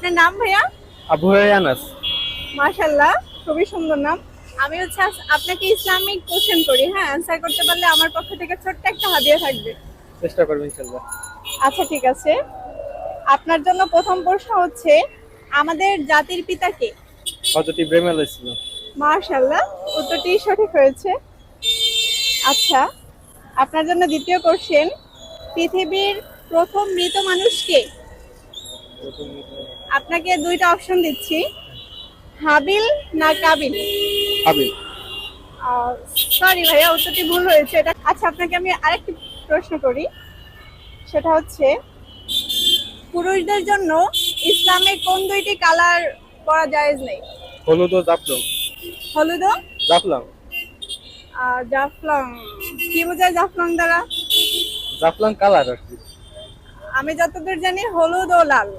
আপনার নাম ভাইয়া? আবু আনাস। মাশাআল্লাহ, খুবই সুন্দর নাম। আমি হচ্ছে আপনাকে ইসলামিক কোশ্চেন করি, হ্যাঁ? অ্যানসার করতে পারলে আমার পক্ষ থেকে ছোট্ট একটা হাদিয়া থাকবে। চেষ্টা করবেন ইনশাআল্লাহ। আচ্ছা, ঠিক আছে। আপনার জন্য প্রথম প্রশ্ন হচ্ছে, আমাদের জাতির পিতা কে? হযরত ইব্রাহিম আলাইহিস সালাম। মাশাআল্লাহ, উত্তরটি সঠিক হয়েছে। আচ্ছা, আপনার জন্য দ্বিতীয় কোশ্চেন, পৃথিবীর প্রথম মৃত মানুষ কে? আপনাকে দুইটা অপশন দিচ্ছি, হাবিল না কাবিল। হাবিল। সরি ভাইয়া, উত্তরটি ভুল হয়েছে এটা। আচ্ছা, আপনাকে আমি আরেকটি প্রশ্ন করি, সেটা হচ্ছে, পুরুষদের জন্য ইসলামে কোন দুইটি কালার পরা জায়েজ নেই? হলুদ ও জাফলং। হলুদ ও জাফলং। জাফলং। কি বোঝায় জাফলং দ্বারা? জাফলং কালার আর কি। আমি যতদূর জানি হলুদ ও লাল।